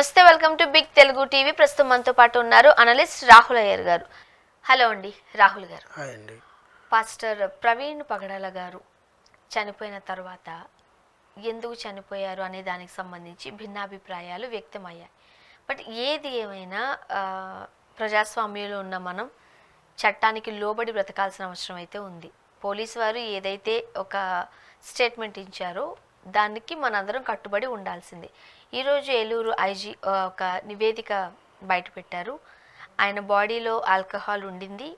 నమస్తే, welcome to Big Telugu TV. ప్రస్తుతం మనతో పాటు ఉన్నారు అనలిస్ట్ రాహుల్ అయ్యర్ గారు. హలో అండి రాహుల్ గారు. హాయ్ అండి. పాస్టర్ ప్రవీణ్ పగడాల గారు చనిపోయిన తర్వాత ఎందుకు చనిపోయారు అనే దానికి సంబంధించి భిన్నాభిప్రాయాలు వ్యక్తమయ్యాయి. బట్ ఏది ఏమైనా ప్రజాస్వామ్యంలో ఉన్న మనం చట్టానికి లోబడి బ్రతకాల్సిన అవసరం అయితే ఉంది. పోలీసు వారు ఏదైతే ఒక స్టేట్మెంట్ ఇచ్చారో దానికి మనందరం కట్టుబడి ఉండాల్సిందే. ఈరోజు ఏలూరు ఐజీ ఒక నివేదిక బయటపెట్టారు. ఆయన బాడీలో ఆల్కహాల్ ఉండింది.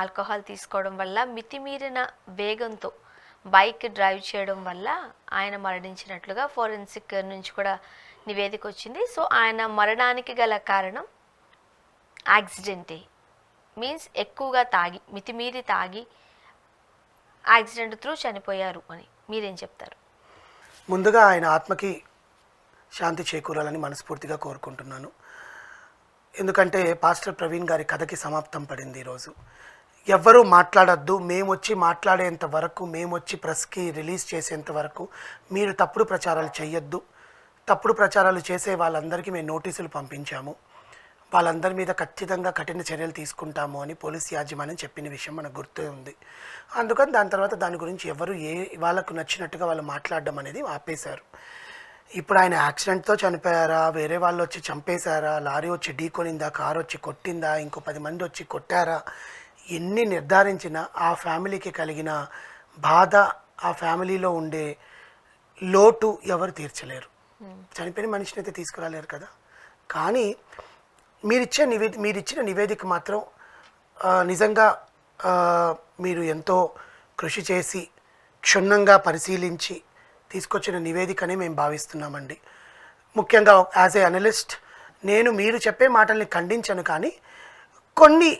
ఆల్కహాల్ తీసుకోవడం వల్ల మితిమీరిన వేగంతో బైక్ డ్రైవ్ చేయడం వల్ల ఆయన మరణించినట్లుగా ఫోరెన్సిక్ నుంచి కూడా నివేదిక వచ్చింది. సో ఆయన మరణానికి గల కారణం యాక్సిడెంటే. మీన్స్ ఎక్కువగా తాగి, మితిమీరి తాగి యాక్సిడెంట్ త్రూ చనిపోయారు అని మీరేం చెప్తారు? ముందుగా ఆయన ఆత్మకి శాంతి చేకూరాలని మనస్ఫూర్తిగా కోరుకుంటున్నాను. ఎందుకంటే పాస్టర్ ప్రవీణ్ గారి కథకి సమాప్తం పడింది ఈరోజు. ఎవ్వరూ మాట్లాడద్దు, మేము వచ్చి మాట్లాడేంత వరకు, మేము వచ్చి ప్రెస్కి రిలీజ్ చేసేంత వరకు మీరు తప్పుడు ప్రచారాలు చేయొద్దు. తప్పుడు ప్రచారాలు చేసే వాళ్ళందరికీ మేము నోటీసులు పంపించాము. వాళ్ళందరి మీద ఖచ్చితంగా కఠిన చర్యలు తీసుకుంటాము అని పోలీస్ యాజమాన్యం చెప్పిన విషయం మనకు గుర్తే ఉంది. అందుకని దాని తర్వాత దాని గురించి ఎవరు వాళ్ళకు నచ్చినట్టుగా వాళ్ళు మాట్లాడడం అనేది ఆపేశారు. ఇప్పుడు ఆయన యాక్సిడెంట్తో చనిపోయారా, వేరే వాళ్ళు వచ్చి చంపేశారా, లారీ వచ్చి ఢీకొనిందా, కారు వచ్చి కొట్టిందా, ఇంకో 10 మంది వచ్చి కొట్టారా, ఎన్ని నిర్ధారించినా ఆ ఫ్యామిలీకి కలిగిన బాధ, ఆ ఫ్యామిలీలో ఉండే లోటు ఎవరు తీర్చలేరు. చనిపోయిన మనిషిని అయితే తీసుకురాలేరు కదా. కానీ మీరిచ్చిన నివేదిక మాత్రం నిజంగా మీరు ఎంతో కృషి చేసి క్షుణ్ణంగా పరిశీలించి తీసుకొచ్చిన నివేదికనే మేము భావిస్తున్నామండి. ముఖ్యంగా యాజ్ ఏ అనలిస్ట్ నేను మీరు చెప్పే మాటల్ని ఖండించను, కానీ కొన్ని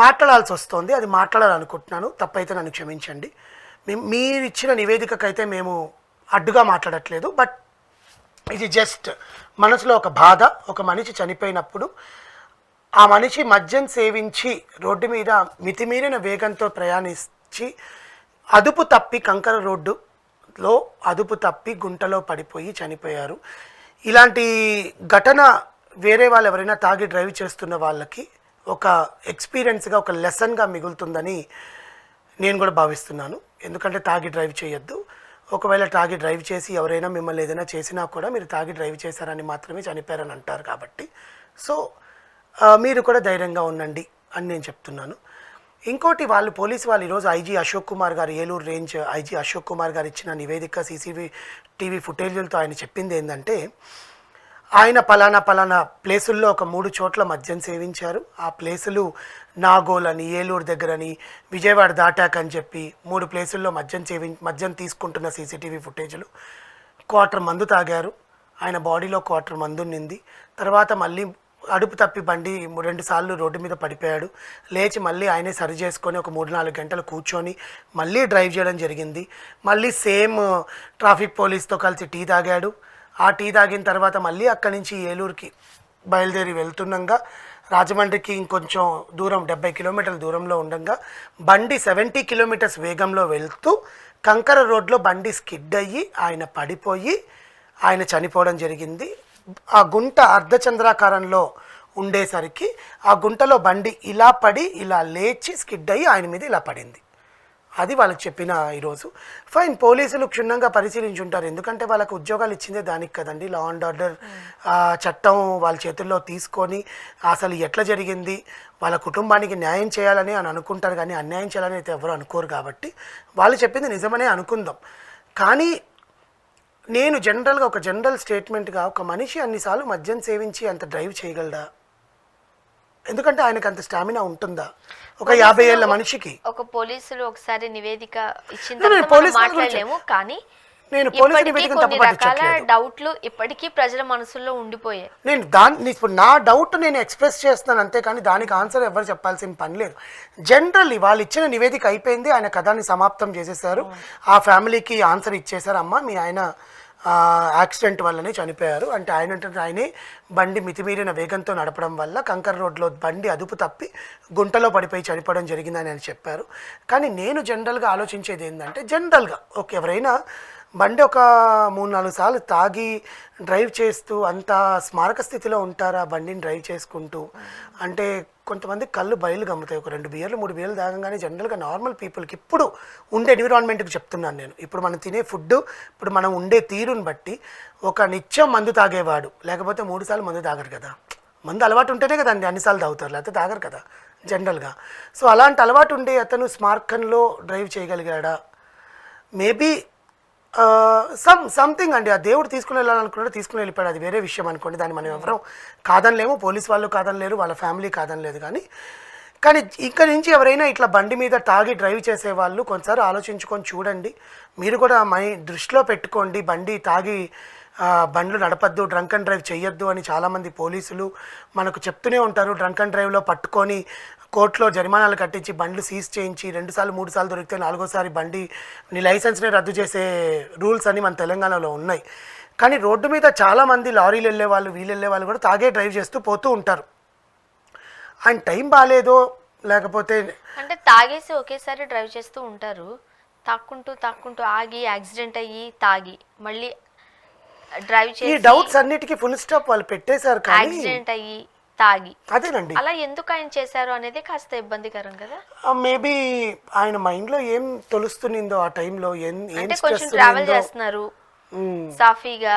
మాట్లాడాల్సి వస్తుంది. అది మాట్లాడాలనుకుంటున్నాను. తప్పైతే నన్ను క్షమించండి. మీరు ఇచ్చిన నివేదికకైతే మేము అడ్డుగా మాట్లాడట్లేదు. బట్ ఇది జస్ట్ మనసులో ఒక బాధ. ఒక మనిషి చనిపోయినప్పుడు ఆ మనిషి మద్యం సేవించి రోడ్డు మీద మితిమీరిన వేగంతో ప్రయాణించి అదుపు తప్పి కంకర రోడ్డులో అదుపు తప్పి గుంటలో పడిపోయి చనిపోయారు. ఇలాంటి ఘటన వేరే వాళ్ళు ఎవరైనా తాగి డ్రైవ్ చేస్తున్న వాళ్ళకి ఒక ఎక్స్పీరియన్స్గా, ఒక లెసన్గా మిగులుతుందని నేను కూడా భావిస్తున్నాను. ఎందుకంటే తాగి డ్రైవ్ చేయొద్దు. ఒకవేళ తాగి డ్రైవ్ చేసి ఎవరైనా మిమ్మల్ని ఏదైనా చేసినా కూడా మీరు తాగి డ్రైవ్ చేశారని మాత్రమే చనిపోయారని అంటారు. కాబట్టి సో మీరు కూడా ధైర్యంగా ఉండండి అని నేను చెప్తున్నాను. ఇంకోటి, పోలీసు వాళ్ళు ఈరోజు ఐజీ అశోక్ కుమార్ గారు, ఏలూరు రేంజ్ ఐజీ అశోక్ కుమార్ గారు ఇచ్చిన నివేదిక, టీవీ ఫుటేజీలతో ఆయన చెప్పింది ఏంటంటే, ఆయన పలానా ప్లేసుల్లో ఒక 3 చోట్ల మద్యం సేవించారు. ఆ ప్లేసులు నాగోల్ అని, ఏలూరు దగ్గరని, విజయవాడ దాటాకని చెప్పి 3 ప్లేసుల్లో మద్యం తీసుకుంటున్న సీసీటీవీ ఫుటేజ్లు. క్వార్టర్ మందు తాగారు. ఆయన బాడీలో క్వార్టర్ మందు ఉన్నింది. తర్వాత మళ్ళీ అదుపు తప్పి బండి 2 సార్లు రోడ్డు మీద పడిపోయాడు. లేచి మళ్ళీ ఆయనే సరి చేసుకొని ఒక 3-4 గంటలు కూర్చొని మళ్ళీ డ్రైవ్ చేయడం జరిగింది. మళ్ళీ సేమ్ ట్రాఫిక్ పోలీస్తో కలిసి టీ తాగాడు. ఆ టీ తాగిన తర్వాత మళ్ళీ అక్కడి నుంచి ఏలూరుకి బయలుదేరి వెళ్తుండగా రాజమండ్రికి ఇంకొంచెం దూరం 70 కిలోమీటర్ల దూరంలో ఉండగా బండి 70 కిలోమీటర్స్ వేగంలో వెళ్తూ కంకర రోడ్లో బండి స్కిడ్ అయ్యి ఆయన పడిపోయి ఆయన చనిపోవడం జరిగింది. ఆ గుంట అర్ధచంద్రాకారంలో ఉండేసరికి ఆ గుంటలో బండి ఇలా పడి ఇలా లేచి స్కిడ్ అయ్యి ఆయన మీద ఇలా పడింది. అది వాళ్ళకి చెప్పిన ఈరోజు. ఫైన్, పోలీసులు క్షుణ్ణంగా పరిశీలించుంటారు. ఎందుకంటే వాళ్ళకు ఉద్యోగాలు ఇచ్చిందే దానికి కదండి. లా అండ్ ఆర్డర్ చట్టం వాళ్ళ చేతుల్లో తీసుకొని అసలు ఎట్లా జరిగింది, వాళ్ళ కుటుంబానికి న్యాయం చేయాలని అనుకుంటారు, కానీ అన్యాయం చేయాలని అయితే ఎవరు అనుకోరు. కాబట్టి వాళ్ళు చెప్పింది నిజమనే అనుకుందాం. కానీ నేను జనరల్గా ఒక జనరల్ స్టేట్మెంట్గా, ఒక మనిషి అన్నిసార్లు మద్యం సేవించి అంత డ్రైవ్ చేయగలడా? ఎందుకంటే ఆయనకు అంత స్టామినా ఉంటుందా? ఒక 50 ఏళ్ల మనిషికి. ఒక పోలీసులు ఒకసారి నివేదిక ఇచ్చిన మాట్లాడలేము, కానీ డౌట్లు ఇప్పటికీ ప్రజల మనసుల్లో ఉండిపోయాయి. ఇప్పుడు నా డౌట్ నేను ఎక్స్ప్రెస్ చేస్తాను అంతే, కానీ దానికి ఆన్సర్ ఎవరు చెప్పాల్సిన పని లేదు. జనరల్లీ వాళ్ళు ఇచ్చిన నివేదిక అయిపోయింది. ఆయన కథాన్ని సమాప్తం చేసేసారు. ఆ ఫ్యామిలీకి ఆన్సర్ ఇచ్చేసారు. అమ్మ, మీ ఆయన యాక్సిడెంట్ వల్లనే చనిపోయారు అంటే ఆయనే బండి మితిమీరిన వేగంతో నడపడం వల్ల కంకర్ రోడ్లో బండి అదుపు తప్పి గుంటలో పడిపోయి చనిపోవడం జరిగిందని ఆయన చెప్పారు. కానీ నేను జనరల్గా ఆలోచించేది ఏంటంటే, జనరల్గా ఎవరైనా బండి ఒక 3-4 సార్లు తాగి డ్రైవ్ చేస్తూ అంత స్మారక స్థితిలో ఉంటారా బండిని డ్రైవ్ చేసుకుంటూ? అంటే కొంతమంది కళ్ళు బయలు గమ్ముతాయి. ఒక 2 బియర్లు 3 బియర్లు తాగంగానే జనరల్గా నార్మల్ పీపుల్కి ఇప్పుడు ఉండే ఎన్విరాన్మెంట్కి చెప్తున్నాను నేను. ఇప్పుడు మనం తినే ఫుడ్, ఇప్పుడు మనం ఉండే తీరుని బట్టి ఒక నిత్యం మందు తాగేవాడు లేకపోతే 3 సార్లు మందు తాగరు కదా. మందు అలవాటు ఉంటేనే కదండి అన్నిసార్లు తాగుతారు, లేకపోతే తాగరు కదా జనరల్గా. సో అలాంటి అలవాటు ఉండే అతను స్మార్కంలో డ్రైవ్ చేయగలిగాడా? మేబీ సంథింగ్ అండి. ఆ దేవుడు తీసుకుని వెళ్ళాలనుకున్నాడు, తీసుకుని వెళ్ళిపోయాడు, అది వేరే విషయం అనుకోండి. దాన్ని మనం ఎవరం కాదనలేము, పోలీస్ వాళ్ళు కాదనలేరు, వాళ్ళ ఫ్యామిలీ కాదనలేదు. కానీ ఇక్కడ నుంచి ఎవరైనా ఇట్లా బండి మీద తాగి డ్రైవ్ చేసే వాళ్ళు కొంచెంసారి ఆలోచించుకొని చూడండి. మీరు కూడా దృష్టిలో పెట్టుకోండి. బండి తాగి బండ్లు నడపద్దు, డ్రంక్ అండ్ డ్రైవ్ చేయొద్దు అని చాలామంది పోలీసులు మనకు చెప్తూనే ఉంటారు. డ్రంక్ అండ్ డ్రైవ్లో పట్టుకొని కోర్టులో జరిమానాలు కట్టించి బండ్లు సీజ్ చేయించి 2 సార్లు 3 సార్లు దొరికితే 4వసారి బండి నీ లైసెన్స్ని రద్దు చేసే రూల్స్ అని మన తెలంగాణలో ఉన్నాయి. కానీ రోడ్డు మీద చాలామంది లారీలు వెళ్ళే వాళ్ళు, వీళ్ళు వెళ్ళే వాళ్ళు కూడా తాగే డ్రైవ్ చేస్తూ పోతూ ఉంటారు. ఆయన టైం బాగాలేదో లేకపోతే అంటే తాగేసి ఒకేసారి డ్రైవ్ చేస్తూ ఉంటారు. తాక్కుంటూ ఆగి యాక్సిడెంట్ అయ్యి తాగి మళ్ళీ డ్రైవ్ ఈ చేసి డౌట్స్ అన్నిటికీ ఫుల్ స్టాప్ వాళ్ళు పెట్టేశారు. కానీ యాక్సిడెంట్ అయ్యి తాగి అదేనండి, అలా ఎందుకు ఆయన చేశారు అనేది కాస్త ఇబ్బందికరం కదా. మేబీ ఆయన మైండ్లో ఏం తొలుస్తుందో ఆ టైంలో, ఏం అంటే కొంచెం స్ట్రెస్ ట్రావెల్ చేస్తున్నారు సాఫీగా,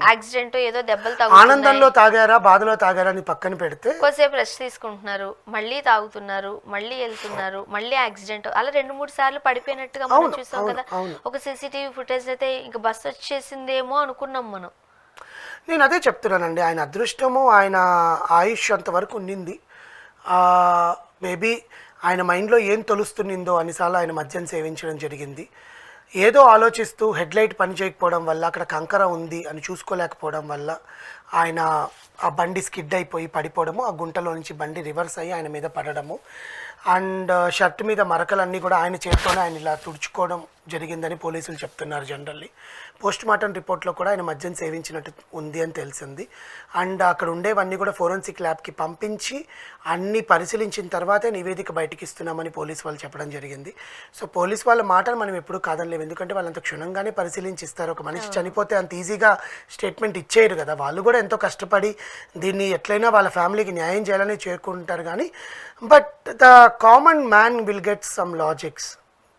యాక్సిడెంట్ ఏదో దెబ్బలు తగ్గు, ఆనందంలో తాగారా బాధలో తాగారా అని పక్కన పెడితే కొద్దిసేపు రెస్ట్ తీసుకుంటున్నారు, మళ్ళీ తాగుతున్నారు, మళ్ళీ వెళ్తున్నారు, మళ్ళీ యాక్సిడెంట్, అలా 2-3 సార్లు పడిపోయినట్టుగా మనం చూసాం కదా. ఒక సీసీటీవీ ఫుటేజ్ అయితే ఇంకా బస్సు వచ్చేసిందేమో అనుకున్నాం మనం. నేను అదే చెప్తున్నానండి, ఆయన అదృష్టము, ఆయన ఆయుష్ అంతవరకు ఉండింది. మేబీ ఆయన మైండ్లో ఏం తొలుస్తుందో అన్నిసార్లు ఆయన మద్యం సేవించడం జరిగింది. ఏదో ఆలోచిస్తూ హెడ్లైట్ పని చేయకపోవడం వల్ల, అక్కడ కంకర ఉంది అని చూసుకోలేకపోవడం వల్ల ఆయన ఆ బండి స్కిడ్ అయిపోయి పడిపోవడము, ఆ గుంటలో నుంచి బండి రివర్స్ అయ్యి ఆయన మీద పడడము, అండ్ షర్ట్ మీద మరకలన్నీ కూడా ఆయన చేతితోనే ఆయన ఇలా తుడుచుకోవడం జరిగిందని పోలీసులు చెప్తున్నారు. జనరల్లీ పోస్ట్ మార్టం రిపోర్ట్లో కూడా ఆయన మద్యం సేవించినట్టు ఉంది అని తెలిసింది. అండ్ అక్కడ ఉండేవన్నీ కూడా ఫోరెన్సిక్ ల్యాబ్కి పంపించి అన్నీ పరిశీలించిన తర్వాతే నివేదిక బయటికి ఇస్తున్నామని పోలీసు వాళ్ళు చెప్పడం జరిగింది. సో పోలీస్ వాళ్ళ మాటలు మనం ఎప్పుడూ కాదనలేము, ఎందుకంటే వాళ్ళంత క్షుణ్ణంగానే పరిశీలించిస్తారు. ఒక మనిషి చనిపోతే అంత ఈజీగా స్టేట్మెంట్ ఇచ్చేయరు కదా. వాళ్ళు కూడా ఎంతో కష్టపడి దీన్ని ఎట్లయినా వాళ్ళ ఫ్యామిలీకి న్యాయం చేయాలని చేరుకుంటారు. కానీ but the common man will get some logics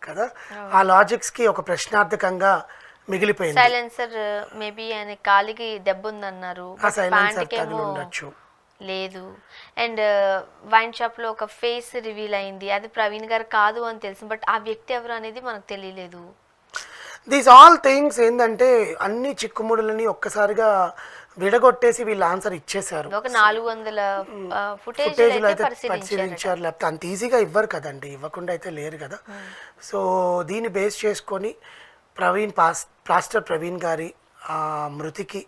కదా. ఆ లాజిక్స్కి ఒక ప్రశ్నార్థకంగా మిగిలిపోయింది. సైలెన్సర్ మేబీ ఆయన కాలికి దెబ్బ ఉందన్నారు, ఉండొచ్చు లేదు. అండ్ వైన్ షాప్ లో ఒక ఫేస్ రివీల్ అయింది, అది ప్రవీణ్ గారు కాదు అని తెలిసింది, బట్ ఆ వ్యక్తి ఎవరు అనేది మనకు తెలియలేదు. దీస్ ఆల్ థింగ్స్ ఏంటంటే అన్ని చిక్కుముడులని ఒక్కసారిగా విడగొట్టేసి వీళ్ళు ఆన్సర్ ఇచ్చేసారు. ఒక 400 ఫుటేజ్లు అయితే పరిశీలించారు, లేకపోతే అంత ఈజీగా ఇవ్వరు కదండి, ఇవ్వకుండా అయితే లేరు కదా. సో దీన్ని బేస్ చేసుకొని పాస్టర్ ప్రవీణ్ గారి మృతికి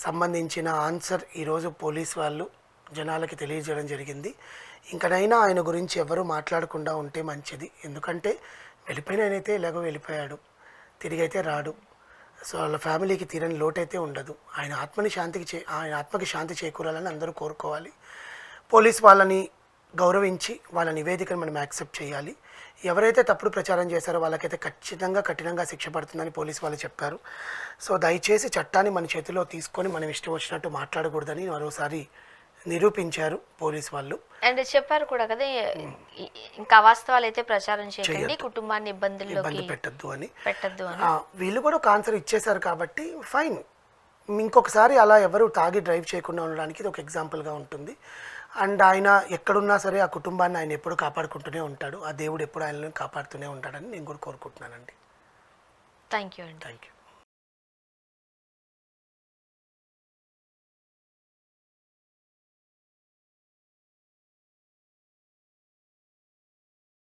సంబంధించిన ఆన్సర్ ఈరోజు పోలీస్ వాళ్ళు జనాలకి తెలియజేయడం జరిగింది. ఇంకనైనా ఆయన గురించి ఎవరు మాట్లాడకుండా ఉంటే మంచిది, ఎందుకంటే వెళ్ళిపోయిన ఆయనైతే ఎలాగో వెళ్ళిపోయాడు, తిరిగి అయితే రాడు. సో వాళ్ళ ఫ్యామిలీకి తీరని లోటైతే ఉండదు. ఆయన ఆత్మకి శాంతి చేకూరాలని అందరూ కోరుకోవాలి. పోలీస్ వాళ్ళని గౌరవించి వాళ్ళ నివేదికను మనం యాక్సెప్ట్ చేయాలి. ఎవరైతే తప్పుడు ప్రచారం చేశారో వాళ్ళకైతే ఖచ్చితంగా కఠినంగా శిక్ష పడుతుందని పోలీసు వాళ్ళు చెప్పారు. సో దయచేసి చట్టాన్ని మన చేతిలో తీసుకొని మనం ఇష్టం వచ్చినట్టు మాట్లాడకూడదని మరోసారి నిరూపించారు పోలీసు వాళ్ళు. అండ్ చెప్పారు కూడా కదా, ఇంకా అవాస్తవాలు అయితే ప్రచారం చేయకండి, కుటుంబాన్ని ఇబ్బంది పెట్టద్దు అని. వీళ్ళు కూడా ఒక ఆన్సర్ ఇచ్చేశారు కాబట్టి ఫైన్. ఇంకొకసారి అలా ఎవరు తాగి డ్రైవ్ చేయకుండా ఉండడానికి ఇది ఒక ఎగ్జాంపుల్గా ఉంటుంది. అండ్ ఆయన ఎక్కడున్నా సరే ఆ కుటుంబాన్ని ఆయన ఎప్పుడు కాపాడుకుంటూనే ఉంటాడు, ఆ దేవుడు ఎప్పుడు ఆయనను కాపాడుతూనే ఉంటాడని నేను కూడా కోరుకుంటున్నానండి. థ్యాంక్ యూ అండి. Thank you.